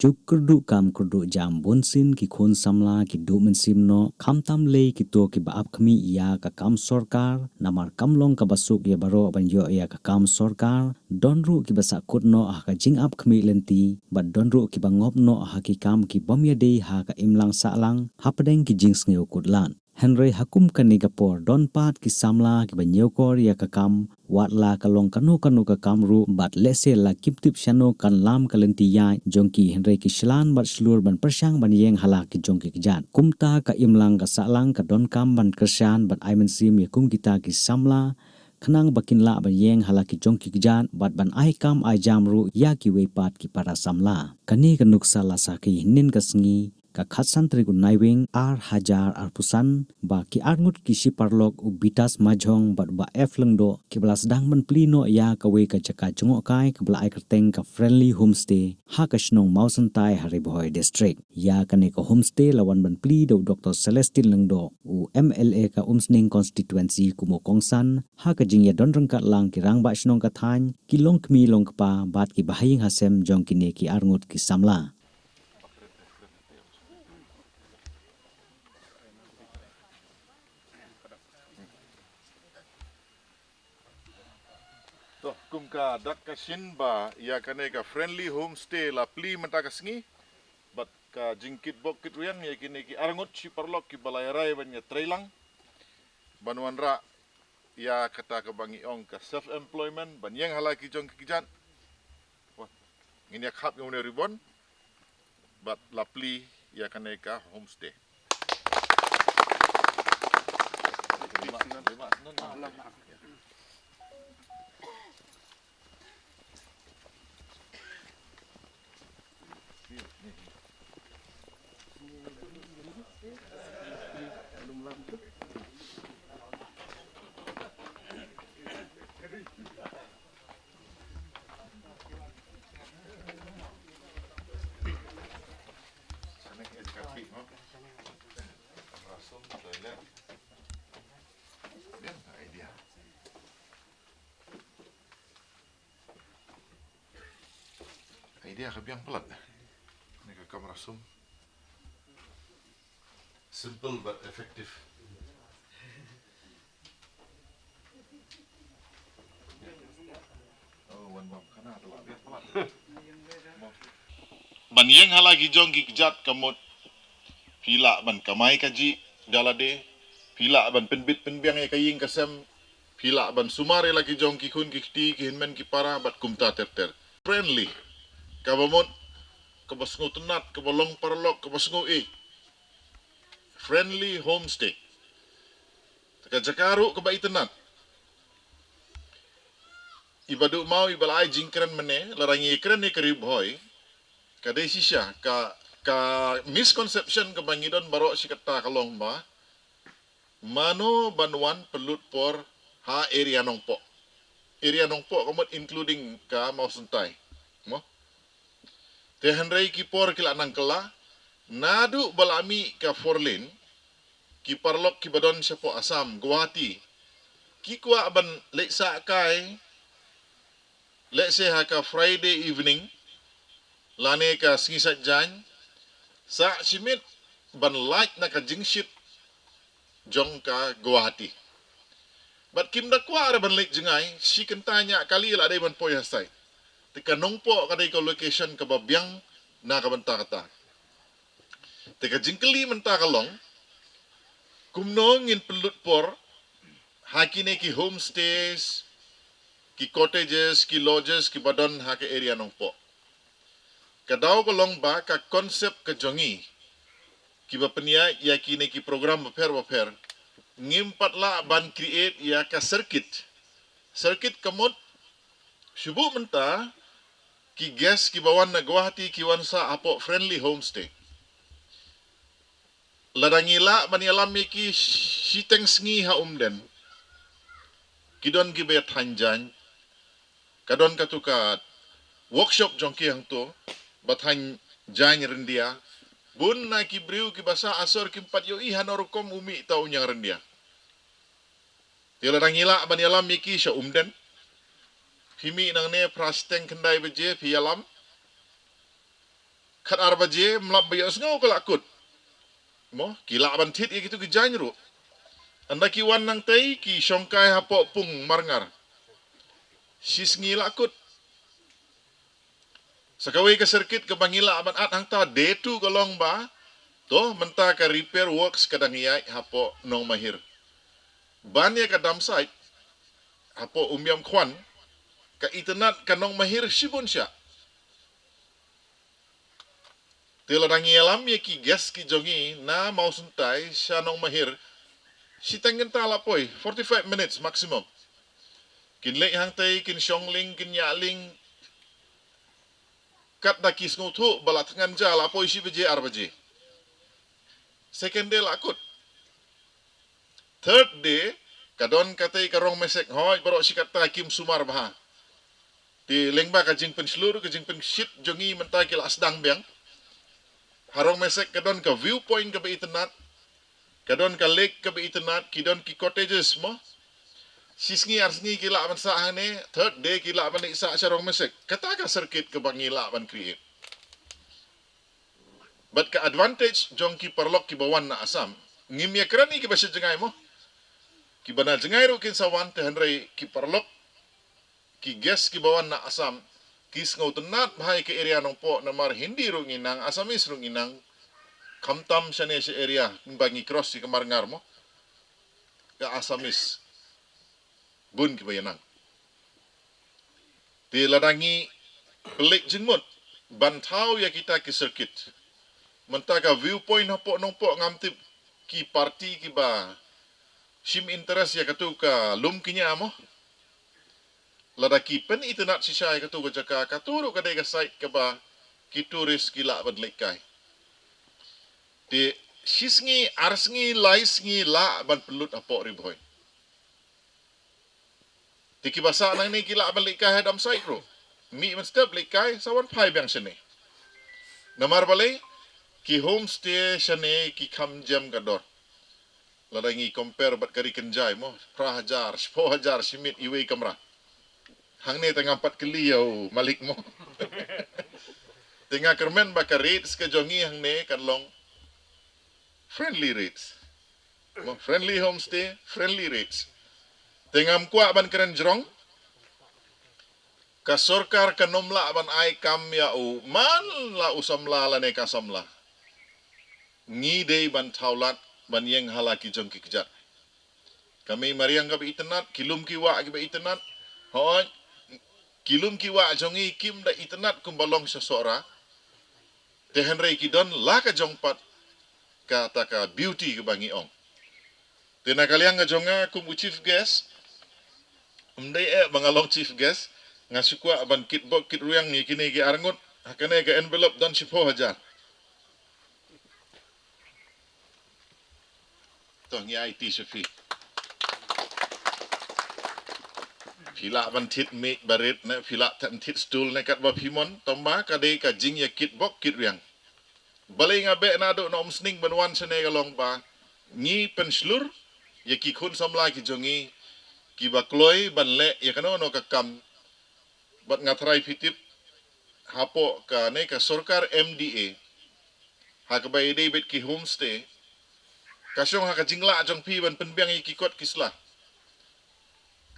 juk kurdu kam kurdu jam bonsin ki khon samla ki du mensim no khamtam le ki to ki baap khmi ya ka kam sarkar namar kamlong ka basuk ya baro ban yo ya ka kam sarkar donru ki basa kut no ha ka jing ap khmi lenti bat donru ki bangop no ha ki kam ki bomya de ha ka imlang salang hapadeng ki jing sneu kutlan Henry hakum kani kapor don pat ki samla ki banyokor ya kakam watla kalong kanu ka kamru bat lese la kiptip shano kan lam kalenti ya jongki Henry ki shlan bat slur ban persyang ban yeng hala ki jongki kijat kumta ka imlang ka salang ka don kam ban kersyan bat aimen sim ya kum kita ki samla kenang bakin la ban yeng hala ki jongki kijat bat ban ai kam ai jamru ya ki wepat ki para samla kani kanuk sala saki nin kasngi ka khatsan trigu naiwing ar hajar ar pusan ba ki arngut ki siparlok u bitas majhong bat ba eflengdo ki belas dang men plino ya ka we ka jaka jungok kai ka bela ai kerteng ka friendly homestay ha ka snong mausan tai hariboy district ya ka ne ka homestay lawan ban pli do Dr. Celestine Lengdo u MLA ka umsning constituency kumo kongsan ha ka jing ya don rengkat lang ki rang ba snong ka than ki long kmi long pa bat ki bahaying hasem jong ki ne ki arngut ki samla Toh kumka dak kasin ba ya kane ka friendly homestay la pli menta kasngi bat ka jingkit bokit rian ya kini ki arngut si parlok ki balayarai banya trailang banwan ra ya kata ka bangi ong ka self employment banyang halaki jong kijat wah ngini ak hap ngone ribon bat la pli ya kane ka homestay idea kabiang pelat ni ka kamera zoom simple but effective oh wan bab kana telah biar pelat banyeng halagi jong gijat kamot pila ban kamai kaji dalade pila ban penbit penbiang e kaying kasem pila ban sumare lagi jong ki kun ki ti ki hinmen ki para bat kumta terter friendly kabamot kabasngo tenat kabalong parlok kabasngo friendly homestay taka jakaru kabai tenat ibadu mau ibalai jingkren mene larangi ikren ni kerib hoy kadai sisya ka misconception kabangidon barok si kata kalong ba mano banwan pelut por ha area nongpo kamot including ka mausuntai mo te henrei ki por kila nangkela nadu balami ka forlin ki parlok ki badon siapo asam Guwahati ki kwa ban leksa kai lekse ha ka Friday evening lane ka singisat jan sa simit ban light na ka jingship jong ka Guwahati bat kim da kwa ara ban lek jengai si kentanya kali la dai ban poy hasai tika nongpo kadai ka location ka babyang na ka banta kata tika jingkeli menta kalong kumno ngin pelut por hakine ki homestays ki cottages ki lodges ki badon ha ke area nongpo kadau kalong ba ka konsep ka jongi ki bapenia ya kine ki program baper ngimpat la ban create ya ka circuit kamot subu menta ki guest ki bawan na Guwahati ki wansa apo friendly homestay ladangila manialami ki siteng sngi ha umden kidon ki bet hanjan kadon katukat workshop jongki hang to bathan jan rendia bun na ki briu ki basa asor ki empat yo ihan orokom umi tau nyang rendia ladangila manialami ki sya umden himi nang ne prasteng kendai beje pialam kat arbaje melap bayos ngau kelakut. Mo kila ban tit gitu ke janru. Anda ki wan nang tei ki syongkai hapo pung marngar. Sis ngilakut. Sakawai ke serkit ke bangila aban at hang ta detu kolong ba. To menta ka repair works kadang iai hapo nong mahir. Banya ka dam site hapo umyam kwan ka internet kanong mahir sibun siya. Tila dangi alam ya ki gas ki jongi na mau suntai siya nong mahir. Si tengen tala poi 45 minutes maximum. Kin lek hang tay kin syongling kin yaling kat da kis ngutu balat ngan jala poi si beje arbaje. Second day lakut. Third day kadon katay karong mesek hoy baro si kata kim sumar baha. Ti lengba kajing penslur kajing penshit jongi mentah kila asdang biang. Harong mesek kadon ka viewpoint ka ba internet. Kadon ka lake ka ba internet. Kidon ki cottages mo. Sisngi arsngi kila ban sa hane. Third day kila ban isa sarong mesek. Kata ka circuit ka bangila ban create. But ka advantage jong ki perlok ki bawan na asam. Ngimya kerani ki basya jengay mo. Ki banal jengay ro kin sawan te handray ki perlok ki gas ki bawan na asam. Kis ngaw tenat bahay ke area nong po na mar hindi ro nginang asamis ro nginang kamtam siya ne si area bangi cross si kamarngar mo ka asamis bun ki bayanang ti ladangi pelik jengmut bantau ya kita ki circuit mentaga viewpoint hapo nong po ngamtip ki party ki ba sim interest ya katu ka lum kinya mo ladaki pen internet si siya katu ka jaka katuro kadai ka site ka ba ki turis kila badlikai ti sisngi arsngi laisngi la ban pelut apo riboy ti kibasa nang ni kila balikai hadam site ro mi man step likai sawan pai bang sene namar balai ki homestay sene ki kam jam gador ladangi compare bat kari kenjai mo prahajar 10,000 simit iwe kamera hang ni tengah 4 kali yo malik mo tengah kermen bakar rates ke jongi hang ni kan long friendly rates mo friendly homestay friendly rates tengah mkuak ban keren jerong ka sorkar kanomla ban ai kam ya u man la usamla la ne kasamla ngi dei ban taulat ban yeng halaki jong ki kejat kami mariang ka ba internet kilum ki wa ki ba internet hoy kilum ki wa jongi kim da internet kumbalong sa sora te henry ki don la ka jong pat ka ta ka beauty ke bangi ong te na kaliang ka jonga kum chief guest umdai bangalong chief guest ngasukwa ban kit bok kit ruyang ni kini ki arngut hakane ka envelope don 10,000 to ngi IT sefi Pila ban tit me barit na pila tan tit stool na kat ba pimon tomba kade ka jing ya kit bok kit riang balai nga be na do na omsning banwan sa ne galong ba ngi penslur ya ki khun samla ki jongi ki ba kloy ban le ya kano no ka kam bat nga try pitip hapo ka ne ka sorkar MDA ha ka bay David ki homestay kasyong ha ka jingla jong pi ban penbiang ki kot kisla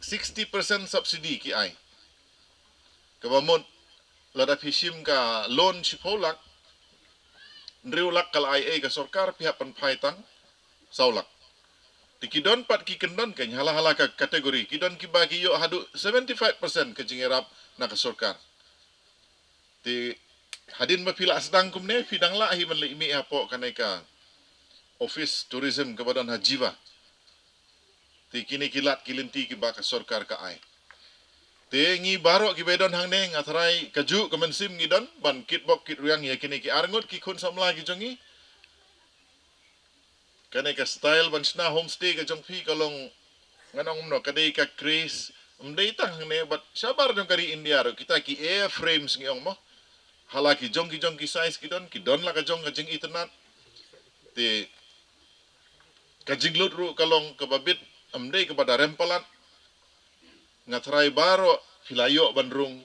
60% subsidy ki ai kabamot lada pisim ka loan si polak nriulak kal IA ka sorkar pihak penpaitang saulak tikidon pat ki kendon kan hala-hala ka kategori kidon ki bagi yo hadu 75% ke jingirap na ka sorkar ti hadin mapila sedang kumne pidang la hi manli imi hapo kanai ka office tourism ke badan hajiwa ti kini kilat kilinti ki ba ka sorkar ka ai te ngi baro ki bedon hang ne ngatrai kaju kemensim ngidon ban kit bok kit ruyang ya kini ki arngut ki kun samla ki jongi kane ka style ban sna homestay ka jong pi kalong nganong no kadai ka Chris umdai tang hang ne bat sabar jong kari India ro kita ki air frames ngiong mo halaki jong ki size ki don la ka jong ka jing internet te ka jinglut ru kalong ka babit amdai kepada rempalat ngatrai baro filayo bandrung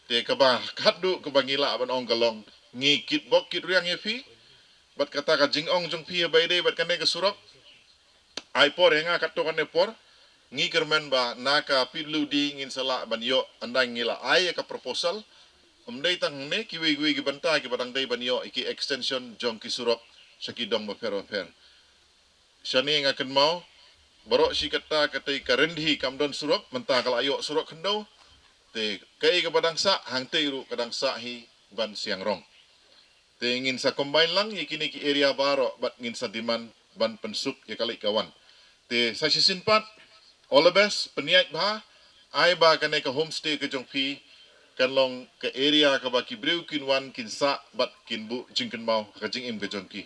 te kaba kadu ke bangila ban ong galong ngi kit bok kit riang ye phi bat kata ka jing ong jong phi bai de bat kane ka surok ai por henga kat to kane por ngi kermen ba naka pilu di ngin sala ban yo andang ngila ai ka proposal umdai tang ne ki wi ki banta ki batang dai ban yo iki extension jong ki surok saki dong ba fer shani nga ken mau borok si kata katai karendi kamdon surok menta kala ayo surok kendo te kai ka badang sa hang te ru kadang sa hi ban siang rong te ingin sa combine lang ikini ki area baro bat ngin sa diman ban pensuk ya kali kawan te sa sisinpat all the best peniat ba ai ba kane ka homestay ke jong pi kan long ke area ka ba ki breu kin wan kin sa bat kin bu jingken mau ka jing im ke jong ki